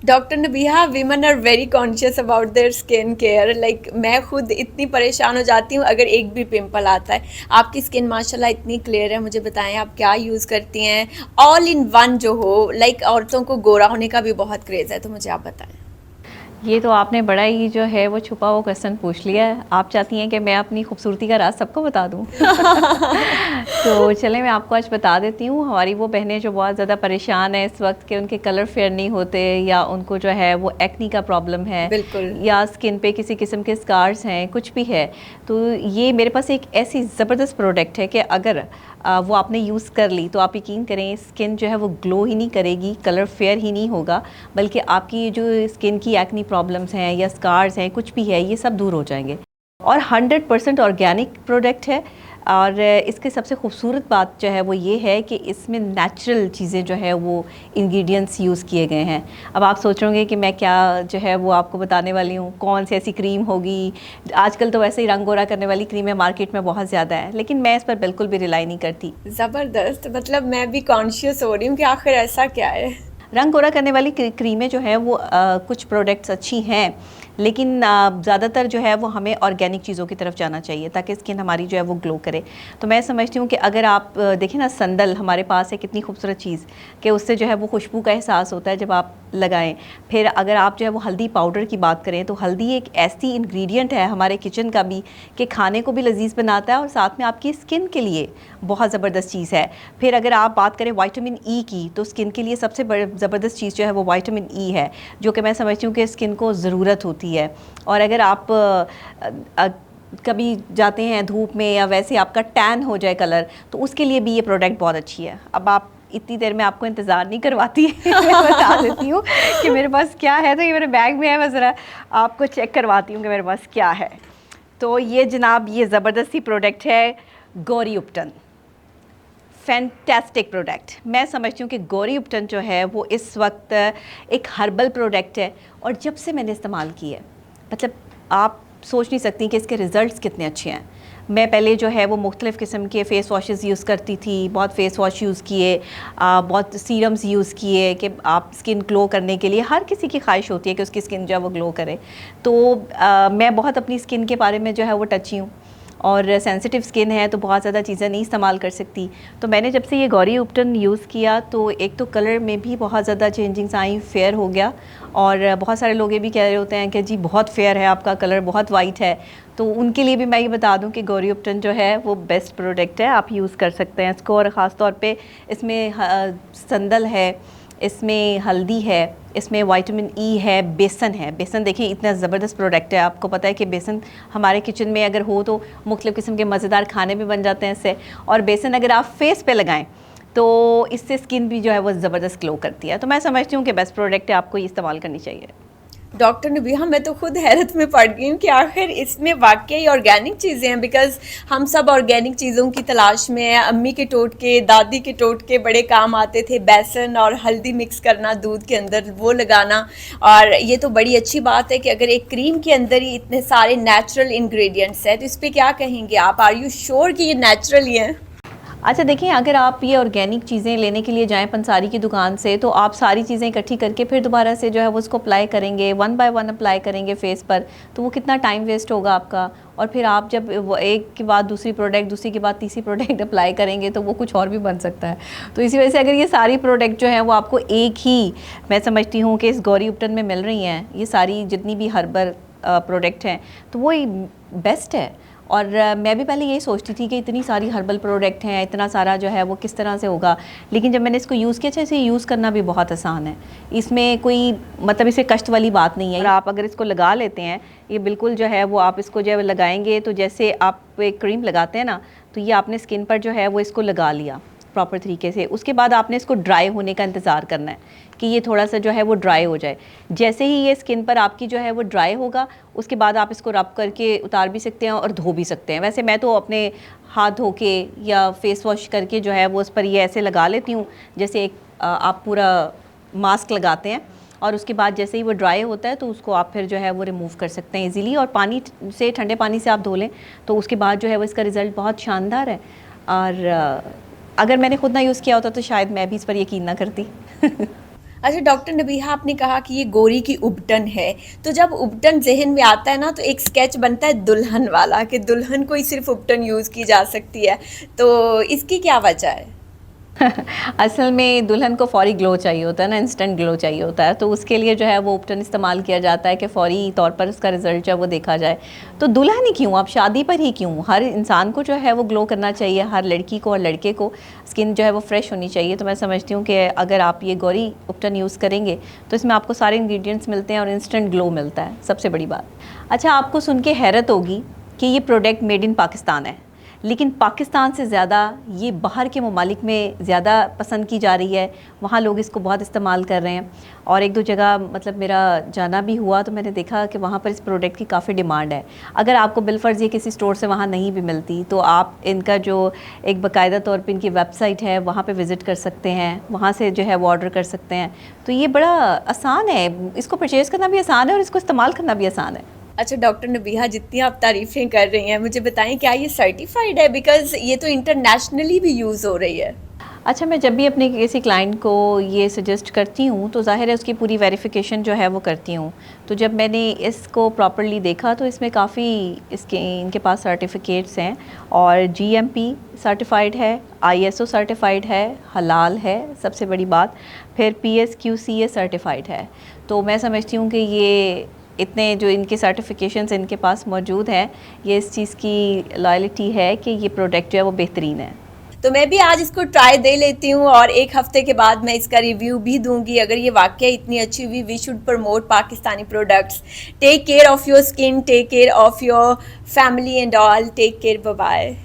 Doctor Nabiha, women are very conscious about their skin care. Like मैं खुद इतनी परेशान हो जाती हूँ अगर एक भी पिंपल आता है। आपकी स्किन माशाल्लाह इतनी क्लियर है, मुझे बताएं आप क्या यूज़ करती हैं? ऑल इन वन जो हो, लाइक औरतों को गोरा होने का भी बहुत क्रेज़ है, तो मुझे आप बताएं। ये तो आपने बड़ा ही जो है वो छुपा हुआ क्वेश्चन पूछ लिया है। आप चाहती हैं कि मैं अपनी खूबसूरती का राज सबको बता दूं? तो चलें, मैं आपको आज बता देती हूँ। हमारी वो बहनें जो बहुत ज़्यादा परेशान हैं इस वक्त कि उनके कलर फेयर नहीं होते, या उनको जो है वो एक्नी का प्रॉब्लम है, बिल्कुल। या स्किन पे किसी किस्म के स्कार्स हैं, कुछ भी है, तो ये मेरे पास एक ऐसी ज़बरदस्त प्रोडक्ट है कि अगर वो आपने यूज़ कर ली तो आप यकीन करें स्किन जो है वो ग्लो ही नहीं करेगी, कलर फेयर ही नहीं होगा, बल्कि आपकी ये जो स्किन की एक्नी प्रॉब्लम्स हैं या स्कार्स हैं, कुछ भी है, ये सब दूर हो जाएंगे। और 100% ऑर्गेनिक प्रोडक्ट है। और इसकी सबसे खूबसूरत बात जो है वो ये है कि इसमें नेचुरल चीज़ें जो है वो इंग्रेडिएंट्स यूज़ किए गए हैं। अब आप सोच रहे होंगे कि मैं क्या जो है वो आपको बताने वाली हूँ, कौन सी ऐसी क्रीम होगी। आजकल तो वैसे ही रंग गोरा करने वाली क्रीमें मार्केट में बहुत ज़्यादा है, लेकिन मैं इस पर बिल्कुल भी रिलाई नहीं करती। ज़बरदस्त, मतलब मैं भी कॉन्शियस हो रही हूँ कि आखिर ऐसा क्या है। रंग गोरा करने वाली क्रीमें जो है वो कुछ प्रोडक्ट्स अच्छी हैं, लेकिन ज़्यादातर जो है वो हमें ऑर्गेनिक चीज़ों की तरफ जाना चाहिए ताकि स्किन हमारी जो है वो ग्लो करे। तो मैं समझती हूँ कि अगर आप देखें ना, संदल हमारे पास है, कितनी खूबसूरत चीज़ कि उससे जो है वो खुशबू का एहसास होता है जब आप लगाएं। फिर अगर आप जो है वो हल्दी पाउडर की बात करें तो हल्दी एक ऐसी इंग्रेडिएंट है हमारे किचन का भी कि खाने को भी लजीज बनाता है और साथ में आपकी स्किन के लिए बहुत ज़बरदस्त चीज़ है। फिर अगर आप बात करें विटामिन ई की, तो स्किन के लिए सबसे ज़बरदस्त चीज़ जो है वो विटामिन ई है, जो कि मैं समझती हूँ कि स्किन को ज़रूरत होती है। और अगर आप कभी जाते हैं धूप में या वैसे आपका टैन हो जाए कलर, तो उसके लिए भी ये प्रोडक्ट बहुत अच्छी है। अब आप इतनी देर में आपको इंतज़ार नहीं करवाती मैं बता देती हूँ कि मेरे पास क्या है। तो ये मेरे बैग में है, मैं ज़रा आपको चेक करवाती हूँ कि मेरे पास क्या है। तो ये जनाब, ये ज़बरदस्ती प्रोडक्ट है गौरी उपटन। Fantastic product. मैं समझती हूँ कि गौरी उपटन जो है वो इस वक्त एक हर्बल प्रोडक्ट है, और जब से मैंने इस्तेमाल की है, मतलब आप सोच नहीं सकती कि इसके रिज़ल्ट्स कितने अच्छे हैं। मैं पहले जो है वो मुख्तलिफ़ किस्म के फ़ेस वॉशेस यूज़ करती थी, बहुत फ़ेस वॉश यूज़ किए, बहुत सीरम्स यूज़ किए कि आप स्किन ग्लो करने के लिए, हर किसी की ख्वाहिश होती है कि उसकी स्किन जो है वो ग्लो करे। तो मैं बहुत अपनी स्किन के बारे में जो है वो टची हूँ, और सेंसिटिव स्किन है तो बहुत ज़्यादा चीज़ें नहीं इस्तेमाल कर सकती। तो मैंने जब से ये गौरी उपटन यूज़ किया तो एक तो कलर में भी बहुत ज़्यादा चेंजिंग्स आई, फेयर हो गया। और बहुत सारे लोग ये भी कह रहे होते हैं कि जी बहुत फेयर है आपका कलर, बहुत वाइट है। तो उनके लिए भी मैं ये बता दूं कि गौरी उपटन जो है वो बेस्ट प्रोडक्ट है, आप यूज़ कर सकते हैं इसको। और ख़ास तौर पे इसमें संदल है, इसमें हल्दी है, इसमें विटामिन ई है, बेसन है। बेसन देखिए इतना ज़बरदस्त प्रोडक्ट है। आपको पता है कि बेसन हमारे किचन में अगर हो तो मुख्तलिफ़ किस्म के मज़ेदार खाने भी बन जाते हैं इससे। और बेसन अगर आप फेस पे लगाएं तो इससे स्किन भी जो है वो ज़बरदस्त ग्लो करती है। तो मैं समझती हूँ कि बेस्ट प्रोडक्ट है, आपको ये इस्तेमाल करनी चाहिए। डॉक्टर नबीहा, मैं तो खुद हैरत में पड़ गई हूँ कि आखिर इसमें वाकई ऑर्गेनिक चीज़ें हैं। बिकॉज हम सब ऑर्गेनिक चीज़ों की तलाश में हैं। अम्मी के टोटके, दादी के टोटके बड़े काम आते थे, बेसन और हल्दी मिक्स करना दूध के अंदर, वो लगाना। और ये तो बड़ी अच्छी बात है कि अगर एक क्रीम के अंदर ही इतने सारे नेचुरल इंग्रेडिएंट्स हैं, तो इस पर क्या कहेंगे आप? आर यू श्योर कि ये नेचुरल ही हैं? अच्छा देखिए, अगर आप ये ऑर्गेनिक चीज़ें लेने के लिए जाएं पंसारी की दुकान से, तो आप सारी चीज़ें इकट्ठी करके फिर दोबारा से जो है वो उसको अप्लाई करेंगे, वन बाय वन अप्लाई करेंगे फेस पर, तो वो कितना टाइम वेस्ट होगा आपका। और फिर आप जब वो एक के बाद दूसरी प्रोडक्ट, दूसरी के बाद तीसरी प्रोडक्ट अप्लाई करेंगे तो वो कुछ और भी बन सकता है। तो इसी वजह से अगर ये सारी प्रोडक्ट जो है वो आपको एक ही, मैं समझती हूँ कि इस गौरी उपटन में मिल रही हैं, ये सारी जितनी भी हर्बल प्रोडक्ट हैं, तो वो बेस्ट है। और मैं भी पहले यही सोचती थी कि इतनी सारी हर्बल प्रोडक्ट हैं, इतना सारा जो है वो किस तरह से होगा। लेकिन जब मैंने इसको यूज़ किया, अच्छा इसे यूज़ करना भी बहुत आसान है। इसमें कोई मतलब इसे कष्ट वाली बात नहीं है। और आप अगर इसको लगा लेते हैं, ये बिल्कुल जो है वो आप इसको जो है लगाएंगे तो जैसे आप एक क्रीम लगाते हैं ना, तो ये आपने स्किन पर जो है वो इसको लगा लिया प्रॉपर तरीके से। उसके बाद आपने इसको ड्राई होने का इंतज़ार करना है कि ये थोड़ा सा जो है वो ड्राई हो जाए। जैसे ही ये स्किन पर आपकी जो है वो ड्राई होगा, उसके बाद आप इसको रब करके उतार भी सकते हैं और धो भी सकते हैं। वैसे मैं तो अपने हाथ धो के या फेस वॉश करके जो है वो उस पर ये ऐसे लगा लेती हूँ, जैसे एक आप पूरा मास्क लगाते हैं। और उसके बाद जैसे ही वो ड्राई होता है तो उसको आप फिर जो है वो रिमूव कर सकते हैं इजीली। और पानी से, ठंडे पानी से आप धो लें तो उसके बाद जो है वो इसका रिज़ल्ट बहुत शानदार है। और अगर मैंने खुद ना यूज़ किया होता तो शायद मैं भी इस पर यकीन ना करती अच्छा डॉक्टर नबीहा, आपने कहा कि ये गोरी की उबटन है, तो जब उबटन जहन में आता है ना तो एक स्केच बनता है दुल्हन वाला कि दुल्हन को ही सिर्फ उबटन यूज़ की जा सकती है, तो इसकी क्या वजह है? असल में दुल्हन को फौरी ग्लो चाहिए होता है ना, इंस्टेंट ग्लो चाहिए होता है, तो उसके लिए जो है वो उपटन इस्तेमाल किया जाता है कि फौरी तौर पर उसका रिजल्ट जो है वो देखा जाए। तो दुल्हन ही क्यों, आप शादी पर ही क्यों, हर इंसान को जो है वो ग्लो करना चाहिए, हर लड़की को और लड़के को स्किन जो है वो फ्रेश होनी चाहिए। तो मैं समझती हूँ कि अगर आप ये गौरी उपटन यूज़ करेंगे तो इसमें आपको सारे इंग्रेडिएंट्स मिलते हैं और इंस्टेंट ग्लो मिलता है, सबसे बड़ी बात। अच्छा, आपको सुन के हैरत होगी कि ये प्रोडक्ट मेड इन पाकिस्तान है, लेकिन पाकिस्तान से ज़्यादा ये बाहर के ममालिक में ज़्यादा पसंद की जा रही है, वहाँ लोग इसको बहुत इस्तेमाल कर रहे हैं। और एक दो जगह मतलब मेरा जाना भी हुआ तो मैंने देखा कि वहाँ पर इस प्रोडक्ट की काफ़ी डिमांड है। अगर आपको बिलफर्ज़ ये किसी स्टोर से वहाँ नहीं भी मिलती तो आप इनका जो एक बाकायदा तौर पे इनकी वेबसाइट है वहाँ पे विज़िट कर सकते हैं, वहाँ से जो है वो ऑर्डर कर सकते हैं। तो ये बड़ा आसान है, इसको परचेज़ करना भी आसान है और इसको इस्तेमाल करना भी आसान है। अच्छा डॉक्टर नबीहा, जितनी आप तारीफ़ें कर रही हैं, मुझे बताएं क्या ये सर्टिफाइड है? बिकॉज़ ये तो इंटरनेशनली भी यूज़ हो रही है। अच्छा, मैं जब भी अपने किसी क्लाइंट को ये सजेस्ट करती हूँ तो ज़ाहिर है उसकी पूरी वेरिफिकेशन जो है वो करती हूँ। तो जब मैंने इसको प्रॉपर्ली देखा तो इसमें काफ़ी इनके पास सर्टिफिकेट्स हैं और जीएमपी सर्टिफाइड है, आईएसओ सर्टिफाइड है, हलाल है सबसे बड़ी बात, फिर पीएसक्यूसीए सर्टिफाइड है। तो मैं समझती हूँ कि ये इतने जो इनके सर्टिफिकेशंस इनके पास मौजूद हैं, ये इस चीज़ की लॉयल्टी है कि ये प्रोडक्ट जो है वो बेहतरीन है। तो मैं भी आज इसको ट्राई दे लेती हूँ और एक हफ्ते के बाद मैं इसका रिव्यू भी दूंगी। अगर ये वाकई इतनी अच्छी हुई, we should promote Pakistani products. Take care of your skin, take care of your family and all, take care, bye bye.